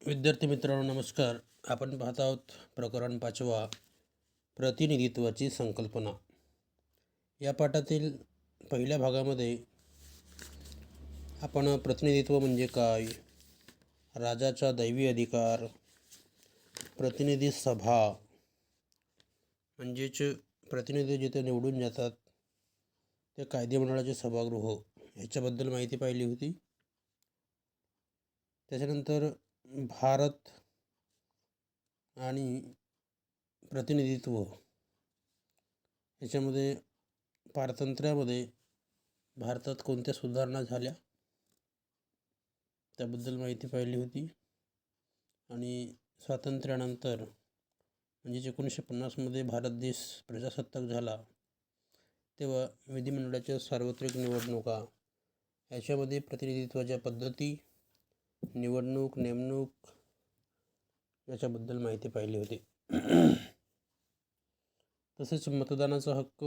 विद्यार्थी मित्रांनो नमस्कार. आपण पाहत आहोत प्रकरण 5वा प्रतिनिधित्वाची संकल्पना. या पाठातील पहिल्या भागामध्ये आपण प्रतिनिधित्व म्हणजे काय, राजाचा दैवी अधिकार, प्रतिनिधी सभा म्हणजेच प्रतिनिधी जिथे निवडून जातात ते कायदेमंडळाचे सभागृह ह्याच्याबद्दल माहिती पाहिली होती. त्याच्यानंतर भारत आणि प्रतिनिधित्व याच्यामध्ये पारतंत्र्यामध्ये भारतात कोणत्या सुधारणा झाल्या त्याबद्दल माहिती पाहिली होती. आणि स्वातंत्र्यानंतर म्हणजे 1950मध्ये भारत देश प्रजासत्ताक झाला तेव्हा विधिमंडळाच्या सार्वत्रिक निवडणुका याच्यामध्ये प्रतिनिधित्वाच्या पद्धती, निवडणूक, नेमणूक याच्याबद्दल माहिती पाहिली होती. तसेच मतदानाचा हक्क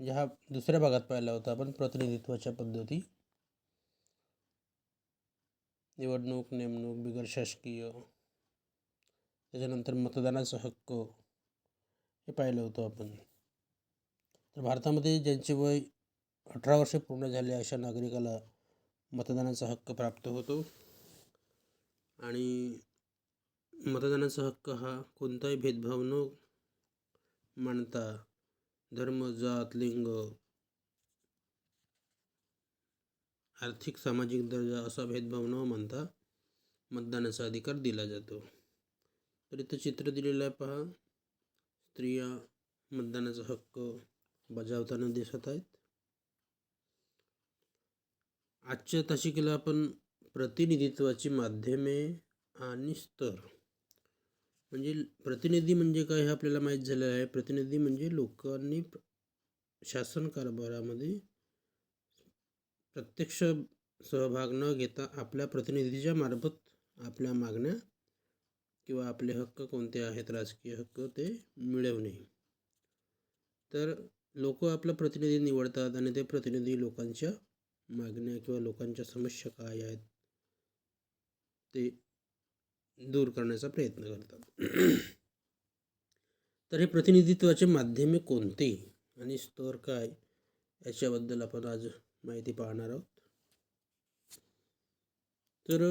म्हणजे हा दुसऱ्या भागात पाहिला होता आपण. प्रतिनिधित्वाच्या पद्धती, निवडणूक, नेमणूक, बिगर शासकीय, त्याच्यानंतर मतदानाचा हक्क हे पाहिलं होतं आपण. तर भारतामध्ये ज्यांचे वय 18 वर्षे पूर्ण झाले अशा नागरिकाला मतदानाचा हक्क प्राप्त होतो. आणि मतदानाचा हक्क हा कोणताही भेदभाव न मानता धर्म, जात, लिंग, आर्थिक, सामाजिक दर्जा असा भेदभाव न मानता मतदानाचा अधिकार दिला जातो. तर इथं चित्र दिलेलं आहे पहा. स्त्रिया मतदानाचा हक्क बजावताना दिसत आहेत. आजच्या तासिकेला आपण प्रतिनिधित्वाची माध्यमे आणि स्तर म्हणजे प्रतिनिधी म्हणजे काय हे आपल्याला माहीत झालेलं आहे. प्रतिनिधी म्हणजे लोकांनी शासन कारभारामध्ये प्रत्यक्ष सहभाग न घेता आपल्या प्रतिनिधीच्या मार्फत आपल्या मागण्या किंवा आपले हक्क कोणते आहेत, राजकीय हक्क, ते मिळवणे. तर लोक आपला प्रतिनिधी निवडतात आणि ते प्रतिनिधी लोकांच्या मागण्या किंवा लोकांच्या समस्या काय आहेत ते दूर करण्याचा प्रयत्न करतात. तर हे प्रतिनिधित्वाचे माध्यमे कोणते आणि स्तर काय याच्याबद्दल आपण आज माहिती पाहणार आहोत. तर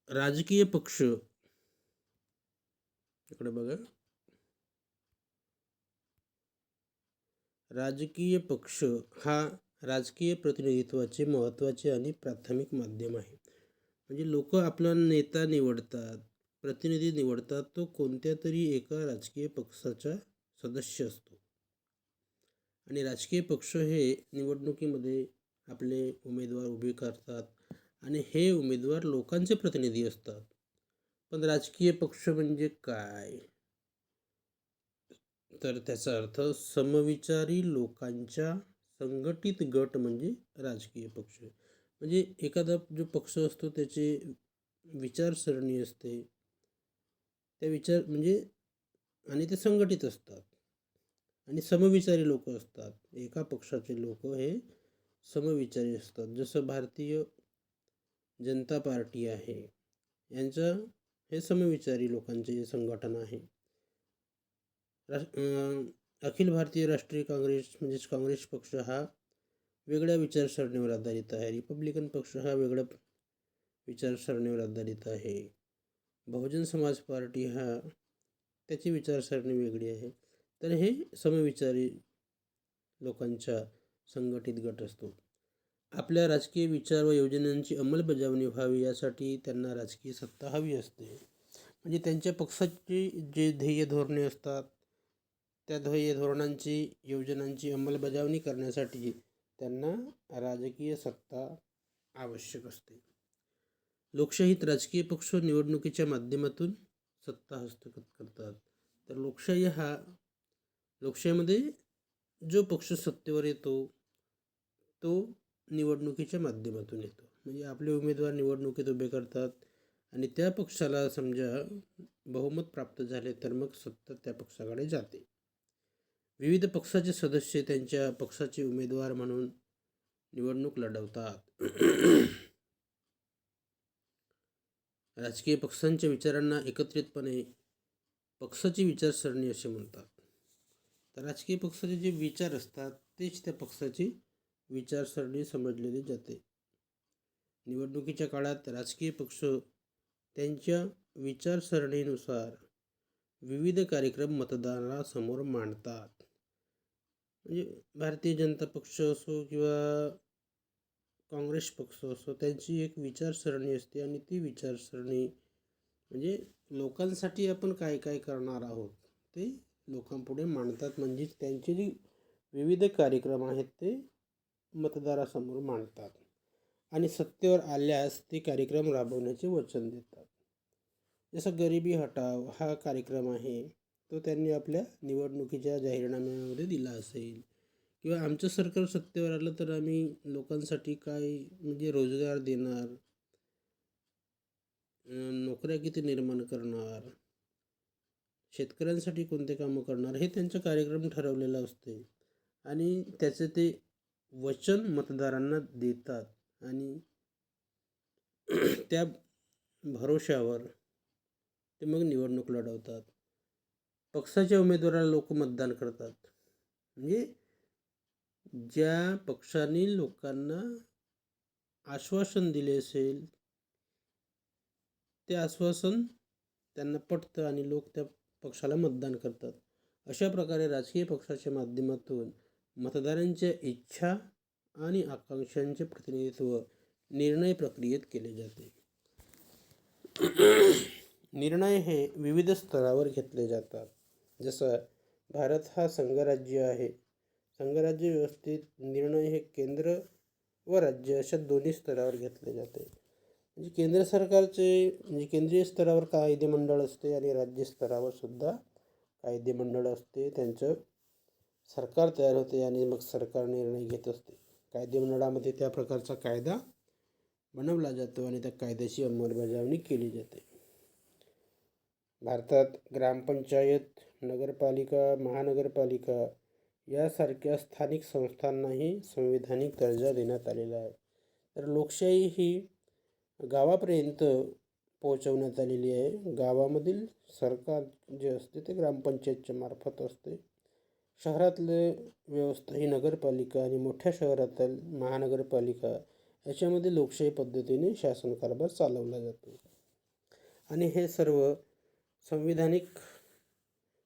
राजकीय पक्ष, इकडे बघा, राजकीय पक्ष हा राजकीय प्रतिनिधित्वाचे महत्त्वाचे आणि प्राथमिक माध्यम आहे. म्हणजे लोक आपला नेता निवडतात, प्रतिनिधी निवडतात, तो कोणत्या तरी एका राजकीय पक्षाचा सदस्य असतो. आणि राजकीय पक्ष हे निवडणुकीमध्ये आपले उमेदवार उभे करतात आणि हे उमेदवार लोकांचे प्रतिनिधी असतात. पण राजकीय पक्ष म्हणजे काय, तर त्याचा अर्थ समविचारी लोकांच्या संघटित गट म्हणजे राजकीय पक्ष. म्हणजे एखादा जो पक्ष असतो त्याची विचारसरणी असते, त्या विचार म्हणजे आणि ते संघटित असतात आणि समविचारी लोक असतात. एका पक्षाचे लोक हे समविचारी असतात. जसं भारतीय जनता पार्टी आहे, यांचं हे समविचारी लोकांचे संघटन आहे. अखिल भारतीय राष्ट्रीय काँग्रेस म्हणजेच काँग्रेस पक्ष हा वेगळ्या विचारसरणीवर आधारित आहे. रिपब्लिकन पक्ष हा वेगळ्या विचारसरणीवर आधारित आहे. बहुजन समाज पार्टी हा त्याची विचारसरणी वेगळी आहे. तर हे समविचारी लोकांचा संघटित गट असतो. आपल्या राजकीय विचार व योजनांची अंमलबजावणी व्हावी यासाठी त्यांना राजकीय सत्ता हवी असते. म्हणजे त्यांच्या पक्षाची जे ध्येय धोरणे असतात त्या ध्येय धोरणांची, योजनांची अंमलबजावणी करण्यासाठी त्यांना राजकीय सत्ता आवश्यक असते. लोकशाहीत राजकीय पक्ष निवडणुकीच्या माध्यमातून सत्ता हस्तगत करतात. तर लोकशाहीमध्ये जो पक्ष सत्तेवर येतो तो निवडणुकीच्या माध्यमातून येतो. म्हणजे आपले उमेदवार निवडणुकीत उभे करतात आणि त्या पक्षाला समजा बहुमत प्राप्त झाले तर मग सत्ता त्या पक्षाकडे जाते. विविध पक्षाचे सदस्य त्यांच्या पक्षाचे उमेदवार म्हणून निवडणूक लढवतात. राजकीय पक्षांच्या विचारांना एकत्रितपणे पक्षाची विचारसरणी असे म्हणतात. तर राजकीय पक्षाचे जे विचार असतात तेच त्या पक्षाची विचारसरणी समजलेली जाते. निवडणुकीच्या काळात राजकीय पक्ष त्यांच्या विचारसरणीनुसार विविध कार्यक्रम मतदारासमोर मांडतात. म्हणजे भारतीय जनता पक्ष असो किंवा काँग्रेस पक्ष असो, त्यांची एक विचारसरणी असते आणि ती विचारसरणी म्हणजे लोकांसाठी आपण काय काय करणार आहोत ते लोकांपुढे मांडतात. म्हणजेच त्यांचे जे विविध कार्यक्रम आहेत ते मतदारासमोर मांडतात आणि सत्तेवर आल्यास ते कार्यक्रम राबवण्याचे वचन देतात. जसं गरिबी हटाव हा कार्यक्रम आहे, तो त्यांनी आपल्या निवडणुकीच्या जाहीरनाम्यामध्ये दिला असेल, किंवा आमचं सरकार सत्तेवर आलं तर आम्ही लोकांसाठी काय म्हणजे रोजगार देणार, नोकऱ्या किती निर्माण करणार, शेतकऱ्यांसाठी कोणते कामं करणार, हे त्यांचा कार्यक्रम ठरवलेला असते आणि त्याचे ते वचन मतदारांना देतात आणि त्या भरोश्यावर ते मग निवडणूक लढवतात. पक्षाच्या उमेदवाराला लोक मतदान करतात. म्हणजे ज्या पक्षाने लोकांना आश्वासन दिले असेल ते आश्वासन त्यांना पटतं आणि लोक त्या पक्षाला मतदान करतात. अशा प्रकारे राजकीय पक्षाच्या माध्यमातून मतदारांच्या इच्छा आणि आकांक्षांचे प्रतिनिधित्व निर्णय प्रक्रियेत केले जाते. निर्णय हे विविध स्तरावर घेतले जातात. जसं भारत हा संघराज्य आहे. संघराज्य व्यवस्थेत निर्णय हे केंद्र व राज्य अशा दोन्ही स्तरावर घेतले जाते. म्हणजे केंद्र सरकारचे म्हणजे केंद्रीय स्तरावर कायदेमंडळ असते आणि राज्य स्तरावर सुद्धा कायदेमंडळ असते. त्यांचं सरकार तयार होते आणि मग सरकार निर्णय घेत असते. कायदेमंडळामध्ये त्या प्रकारचा कायदा बनवला जातो आणि त्या कायद्याची अंमलबजावणी केली जाते. भारतात ग्रामपंचायत, नगरपालिका, महानगरपालिका यासारख्या स्थानिक संस्थांनाही संविधानिक दर्जा देण्यात आलेला आहे. तर लोकशाही ही गावापर्यंत पोहोचवण्यात आलेली आहे. गावामधील सरकार जे असते ते ग्रामपंचायतच्या मार्फत असते. शहरातले व्यवस्था ही नगरपालिका आणि मोठ्या शहरातील महानगरपालिका याच्यामध्ये लोकशाही पद्धतीने शासन कारभार चालवला जातो आणि हे सर्व संविधानिक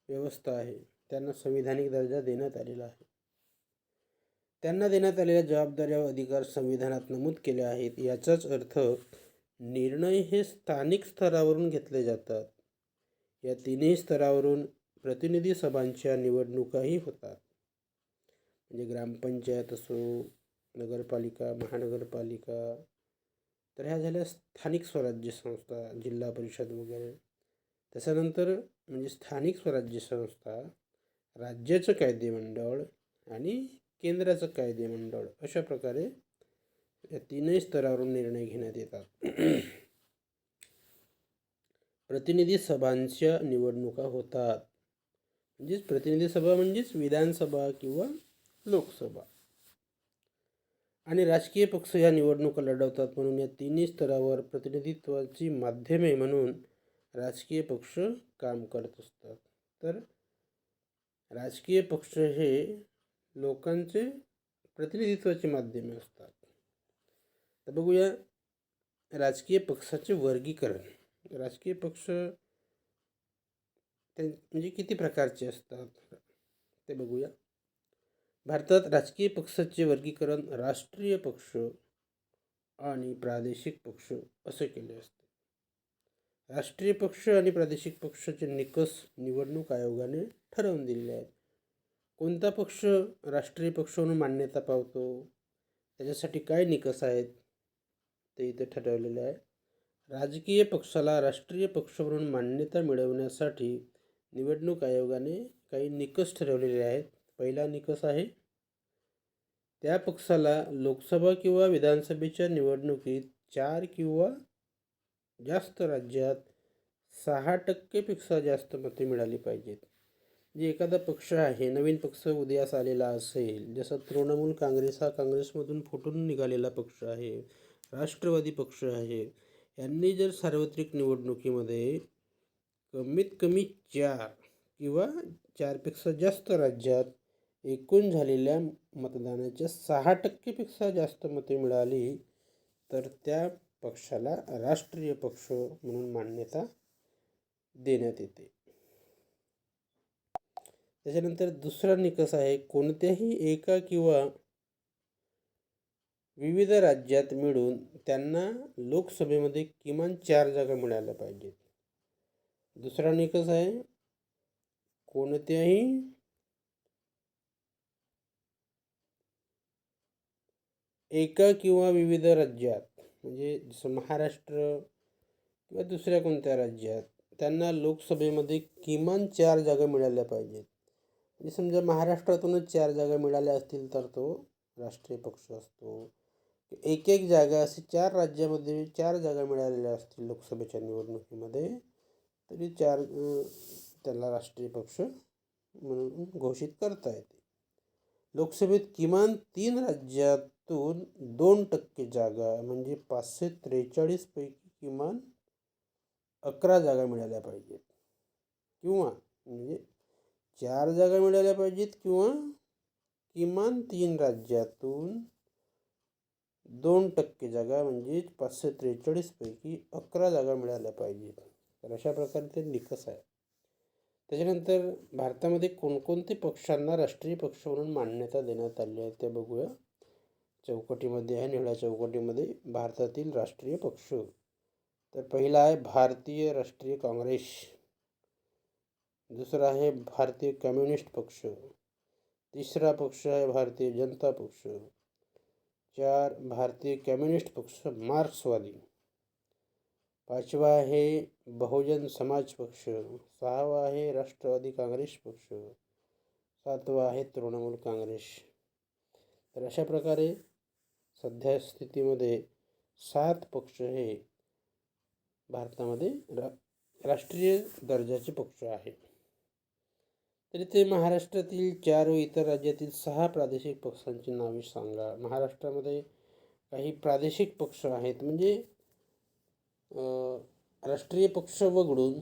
व्यवस्था आहे. त्यांना संविधानिक दर्जा देण्यात आलेला आहे. त्यांना देण्यात आलेल्या जबाबदाऱ्या व अधिकार संविधानात नमूद केले आहेत. याचाच अर्थ निर्णय हे स्थानिक स्तरावरून घेतले जातात. या तिन्ही स्तरावरून प्रतिनिधी सभांच्या निवडणुकाही होतात. म्हणजे ग्रामपंचायत असो, नगरपालिका, महानगरपालिका, तर ह्या झाल्या स्थानिक स्वराज्य संस्था, जिल्हा परिषद वगैरे. त्याच्यानंतर म्हणजे स्थानिक स्वराज्य संस्था, राज्याचं कायदेमंडळ आणि केंद्राचं कायदेमंडळ अशा प्रकारे या तीनही स्तरावरून निर्णय घेण्यात येतात. प्रतिनिधी सभांच्या निवडणुका होतात. म्हणजेच प्रतिनिधी सभा म्हणजेच विधानसभा किंवा लोकसभा. आणि राजकीय पक्ष या निवडणुका लढवतात. म्हणून या तिन्ही स्तरावर प्रतिनिधित्वाची माध्यमे म्हणून राजकीय पक्ष काम करत असतात. तर राजकीय पक्ष हे लोकांचे प्रतिनिधित्वाचे माध्यमे असतात. तर बघूया राजकीय पक्षाचे वर्गीकरण. राजकीय पक्ष म्हणजे किती प्रकारचे असतात ते बघूया. भारतात राजकीय पक्षाचे वर्गीकरण राष्ट्रीय पक्ष आणि प्रादेशिक पक्ष असे केले असते. राष्ट्रीय पक्ष आणि प्रादेशिक पक्षाचे निकष निवडणूक आयोगाने ठरवून दिलेले आहेत. कोणता पक्ष राष्ट्रीय पक्ष म्हणून मान्यता पावतो, त्याच्यासाठी काय निकष आहेत ते इथे ठरवलेले आहे. राजकीय पक्षाला राष्ट्रीय पक्ष म्हणून मान्यता मिळवण्यासाठी निवडणूक आयोगाने काही निकष ठरवलेले आहेत. पहिला निकष आहे, त्या पक्षाला लोकसभा किंवा विधानसभेच्या निवडणुकीत 4 किंवा जास्त राज्यात 6% पेक्षा जास्त मते मिळाली पाहिजेत. जे एखादा पक्ष आहे, नवीन पक्ष उदयास आलेला असेल, जसं तृणमूल काँग्रेस हा काँग्रेसमधून फुटून निघालेला पक्ष आहे, राष्ट्रवादी पक्ष आहे, यांनी जर सार्वत्रिक निवडणुकीमध्ये कमीत कमी 4 किंवा 4पेक्षा जास्त राज्यात एकूण झालेल्या मतदानाच्या 6% जास्त मते मिळाली तर त्या पक्षाला राष्ट्रीय पक्ष म्हणून मान्यता देण्यात येते. त्याच्यानंतर दुसरा निकष आहे, कोणत्याही एका किंवा विविध राज्यात मिळून त्यांना लोकसभेमध्ये किमान 4 जागा मिळाल्या पाहिजेत. दुसरा निकष आहे, कोणत्याही एका किंवा विविध राज्यात, म्हणजे जसं महाराष्ट्र किंवा दुसऱ्या कोणत्या राज्यात, त्यांना लोकसभेमध्ये किमान 4 जागा मिळाल्या पाहिजेत. म्हणजे समजा महाराष्ट्रातूनच 4 जागा मिळाल्या असतील तर तो राष्ट्रीय पक्ष असतो. एक जागा असे 4 राज्यामध्ये 4 जागा मिळालेल्या असतील लोकसभेच्या निवडणुकीमध्ये तरी त्याला राष्ट्रीय पक्ष म्हणून घोषित करता येते. लोकसभेत किमान 3 राज्यातून 2% जागा म्हणजे 543 पैकी किमान 11 जागा मिळाल्या पाहिजेत, किंवा म्हणजे 4 जागा मिळाल्या पाहिजेत किंवा किमान 3 राज्यातून 2% जागा म्हणजे 543 पैकी 11 जागा मिळाल्या पाहिजेत. तर अशा प्रकारे ते निकष आहे. त्याच्यानंतर भारतामध्ये कोणकोणते पक्षांना राष्ट्रीय पक्ष म्हणून मान्यता देण्यात आली आहे ते बघूया. चौकटीमध्ये आहे, निळ्या चौकटीमध्ये भारतातील राष्ट्रीय पक्ष. तर पहिला आहे भारतीय राष्ट्रीय काँग्रेस, दुसरा आहे भारतीय कम्युनिस्ट पक्ष, तिसरा पक्ष आहे भारतीय जनता पक्ष, 4 भारतीय कम्युनिस्ट पक्ष मार्क्सवादी, 5वा आहे बहुजन समाज पक्ष, 6वा आहे राष्ट्रवादी काँग्रेस पक्ष, 7वा आहे तृणमूल काँग्रेस. तर अशा प्रकारे सध्या स्थितीमध्ये 7 पक्ष हे भारतामध्ये राष्ट्रीय दर्जाचे पक्ष आहेत. तरी ते महाराष्ट्रातील 4 व इतर राज्यातील 6 प्रादेशिक पक्षांची नावे सांगा. महाराष्ट्रामध्ये काही प्रादेशिक पक्ष आहेत, म्हणजे राष्ट्रीय पक्ष वगळून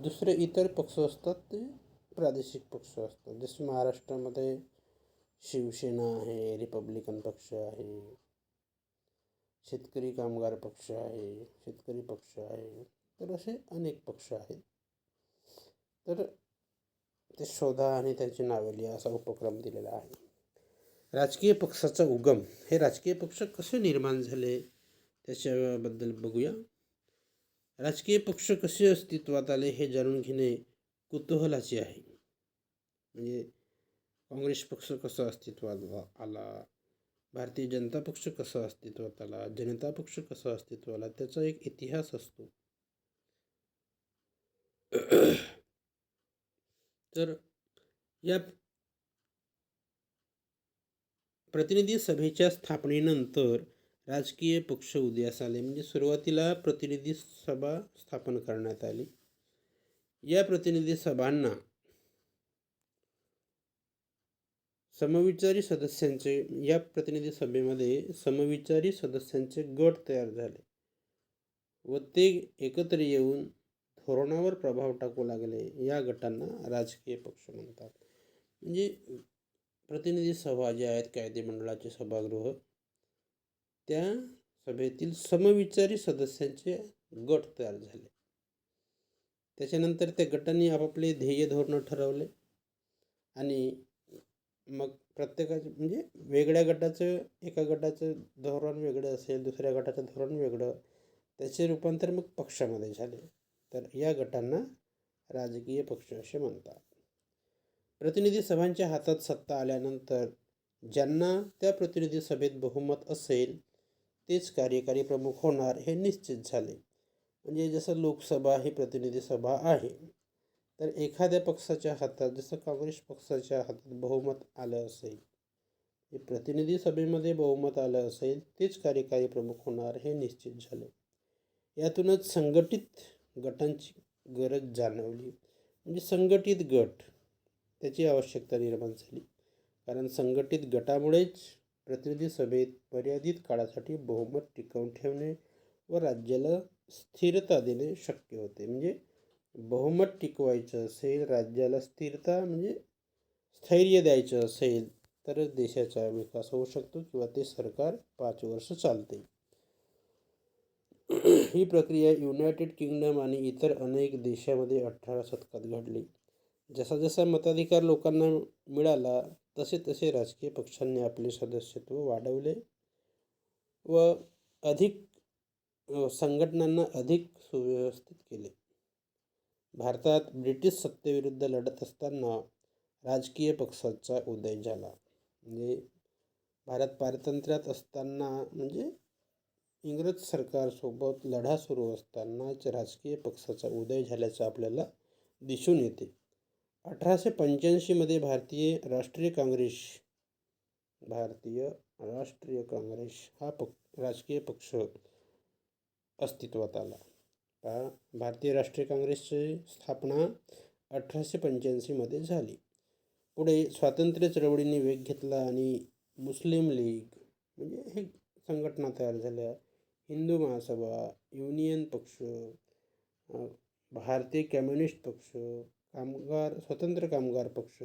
दुसरे इतर पक्ष असतात ते प्रादेशिक पक्ष असतात. जसे महाराष्ट्रामध्ये शिवसेना आहे, रिपब्लिकन पक्ष आहे, शेतकरी कामगार पक्ष आहे, शेतकरी पक्ष आहे, तर असे अनेक पक्ष आहेत. तर ते शोधा आणि त्यांची नावे लिहा असा उपक्रम दिलेला आहे. राजकीय पक्षाचा उगम, हे राजकीय पक्ष कसे निर्माण झाले त्याच्याबद्दल बघूया. राजकीय पक्ष कसे अस्तित्वात आले हे जाणून घेणे कुतूहलाचे आहे. म्हणजे काँग्रेस पक्ष कसा अस्तित्वात आला, भारतीय जनता पक्ष कसा अस्तित्वात आला, जनता पक्ष कसा अस्तित्वात आला, त्याचा एक इतिहास असतो. तर या प्रतिनिधी सभेच्या स्थापनेनंतर राजकीय पक्ष उदयास आले. म्हणजे सुरुवातीला प्रतिनिधी सभा स्थापन करण्यात आली. या प्रतिनिधी सभांना समविचारी सदस्यांचे, या प्रतिनिधी सभेमध्ये समविचारी सदस्यांचे गट तयार झाले व ते एकत्र येऊन धोरणावर प्रभाव टाकू लागले. या गटांना राजकीय पक्ष म्हणतात. म्हणजे प्रतिनिधी सभा ज्या आहेत, कायदेमंडळाचे सभागृह, त्या सभेतील समविचारी सदस्यांचे गट तयार झाले. त्याच्यानंतर त्या गटांनी आपापले ध्येय धोरण ठरवले आणि मग प्रत्येकाचे, म्हणजे वेगळ्या गटाचं, एका गटाचं धोरण वेगळं असेल, दुसऱ्या गटाचं धोरण वेगळं, त्याचे रूपांतर मग पक्षामध्ये झाले. तर या गटांना राजकीय पक्ष असे म्हणतात. प्रतिनिधी सभांच्या हातात सत्ता आल्यानंतर ज्यांना त्या प्रतिनिधी सभेत बहुमत असेल तेच कार्यकारी प्रमुख होणार हे निश्चित झाले. म्हणजे जसं लोकसभा ही प्रतिनिधी सभा आहे, तर एखाद्या पक्षाच्या हातात, जसं काँग्रेस पक्षाच्या हातात बहुमत आलं असेल, प्रतिनिधी सभेमध्ये बहुमत आलं असेल तेच कार्यकारी प्रमुख होणार हे निश्चित झाले. यातूनच संघटित गटांची गरज जाणवली. म्हणजे संघटित गट, त्याची आवश्यकता निर्माण झाली. कारण संघटित गटामुळेच प्रतिनिधी सभेत मर्यादित काळासाठी बहुमत टिकवून ठेवणे व राज्याला स्थिरता देणे शक्य होते. म्हणजे बहुमत टिकवायचं असेल, राज्याला स्थिरता म्हणजे स्थैर्य द्यायचं असेल, तरच देशाचा विकास होऊ शकतो किंवा ते सरकार 5 वर्ष चालते. ही प्रक्रिया युनायटेड किंगडम आणि इतर अनेक देशामध्ये 18 शतकात घडली. जसा जसा मताधिकार लोकांना मिळाला तसे तसे राजकीय पक्षांनी आपले सदस्यत्व वाढवले व अधिक संघटनांना अधिक सुव्यवस्थित केले. भारतात ब्रिटिश सत्तेविरुद्ध लढत असताना राजकीय पक्षाचा उदय झाला. म्हणजे भारत पारतंत्र्यात असताना म्हणजे इंग्रज सरकारसोबत लढा सुरू असतानाच राजकीय पक्षाचा उदय झाल्याचं आपल्याला दिसून येते. 1885मध्ये भारतीय राष्ट्रीय काँग्रेस हा राजकीय पक्ष अस्तित्वात आला. भारतीय राष्ट्रीय काँग्रेसची स्थापना 1885मध्ये झाली. पुढे स्वातंत्र्य चळवळीने वेग घेतला आणि मुस्लिम लीग म्हणजे हे संघटना तयार झाल्या. हिंदू महासभा, युनियन पक्ष, भारतीय कम्युनिस्ट पक्ष, स्वतंत्र कामगार पक्ष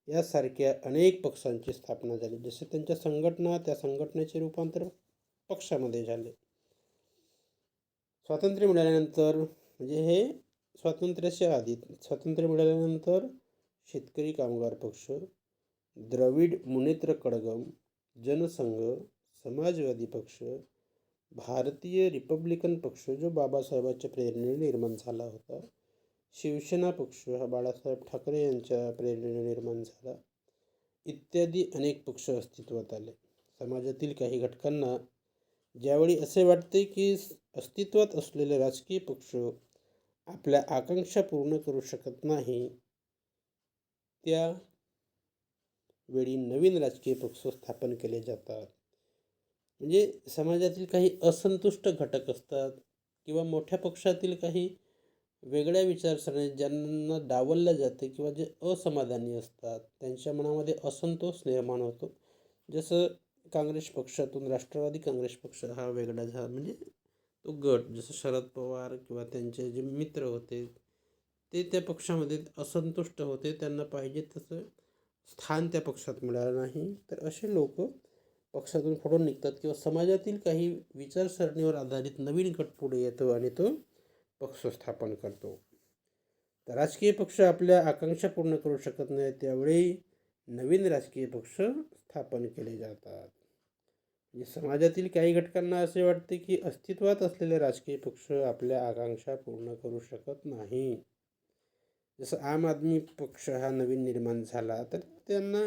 यासारख्या अनेक पक्षांची स्थापना झाली. जसे त्यांच्या संघटना त्या संघटनेचे रूपांतर पक्षामध्ये झाले. स्वातंत्र्य मिळाल्यानंतर म्हणजे हे स्वातंत्र्य मिळाल्यानंतर शेतकरी कामगार पक्ष, द्रविड मुनेत्र कळघम, जनसंघ, समाजवादी पक्ष, भारतीय रिपब्लिकन पक्ष जो बाबासाहेबांच्या प्रेरणेने निर्माण झाला होता, शिवसेना पक्ष हा बाळासाहेब ठाकरे यांच्या प्रेरणेने निर्माण झाला, इत्यादी अनेक पक्ष अस्तित्वात आले. समाजातील काही घटकांना ज्यावेळी असे वाटते की अस्तित्वात असलेले राजकीय पक्ष आपल्या आकांक्षा पूर्ण करू शकत नाही, त्यावेळी नवीन राजकीय पक्ष स्थापन केले जातात. म्हणजे समाजातील काही असंतुष्ट घटक असतात किंवा मोठ्या पक्षातील काही वेगळ्या विचारसरणी ज्यांना डावललं जाते किंवा जे असमाधानी असतात त्यांच्या मनामध्ये असंतोष निर्माण होतो. जसं काँग्रेस पक्षातून राष्ट्रवादी काँग्रेस पक्ष हा वेगळा झाला. म्हणजे तो गट जसं शरद पवार किंवा त्यांचे जे मित्र होते ते त्या पक्षामध्ये असंतुष्ट होते, त्यांना पाहिजे तसं स्थान त्या पक्षात मिळालं नाही, तर असे लोक पक्षातून फोडून निघतात किंवा समाजातील काही विचारसरणीवर आधारित नवीन गट पुढे येतो आणि तो पक्ष स्थापन करतो. तर राजकीय पक्ष आपल्या आकांक्षा पूर्ण करू शकत नाही, त्यावेळी नवीन राजकीय पक्ष स्थापन केले जातात. म्हणजे समाजातील काही घटकांना असे वाटते की अस्तित्वात असलेले राजकीय पक्ष आपल्या आकांक्षा पूर्ण करू शकत नाही. जसं आम आदमी पक्ष हा नवीन निर्माण झाला, तर त्यांना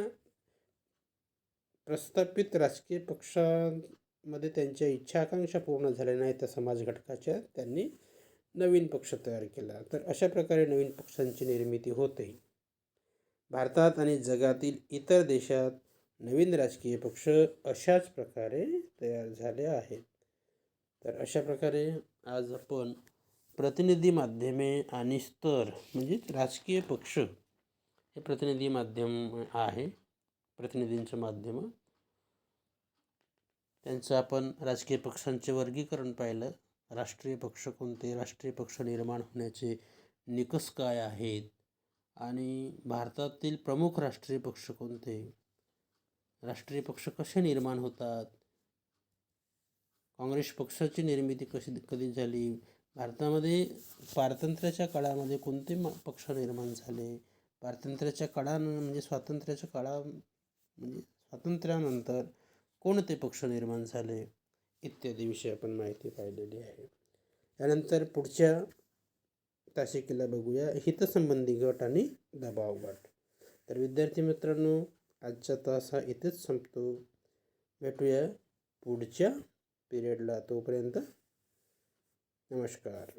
प्रस्थापित राजकीय पक्षामध्ये त्यांच्या इच्छा आकांक्षा पूर्ण झाल्या नाही त्या समाज घटकाच्या, त्यांनी नवीन पक्ष तयार केला. तर अशा प्रकारे नवीन पक्षांची निर्मिती होते. भारतात आणि जगातील इतर देशात नवीन राजकीय पक्ष अशाच प्रकारे तयार झाले आहेत. तर अशा प्रकारे आज आपण प्रतिनिधी माध्यमे आणि स्तर म्हणजे राजकीय पक्ष हे प्रतिनिधी माध्यम आहे, प्रतिनिधींचं माध्यम. त्यांचं आपण राजकीय पक्षांचे वर्गीकरण पाहिलं. राष्ट्रीय पक्ष कोणते, राष्ट्रीय पक्ष निर्माण होण्याचे निकष काय आहेत आणि भारतातील प्रमुख राष्ट्रीय पक्ष कोणते, राष्ट्रीय पक्ष कसे निर्माण होतात, काँग्रेस पक्षाची निर्मिती कधी झाली, भारतामध्ये पारतंत्र्याच्या काळामध्ये कोणते पक्ष निर्माण झाले, पारतंत्र्याच्या म्हणजे स्वातंत्र्यानंतर कोणते पक्ष निर्माण झाले, इत्यादी विषय आपण माहिती पाहिलेली आहे. यानंतर पुढच्या तासिकेला बघूया हितसंबंधी गट आणि दबाव गट. तर विद्यार्थी मित्रांनो, आजचा तास हा इथेच संपतो. भेटूया पुढच्या पिरियडला. तोपर्यंत नमस्कार.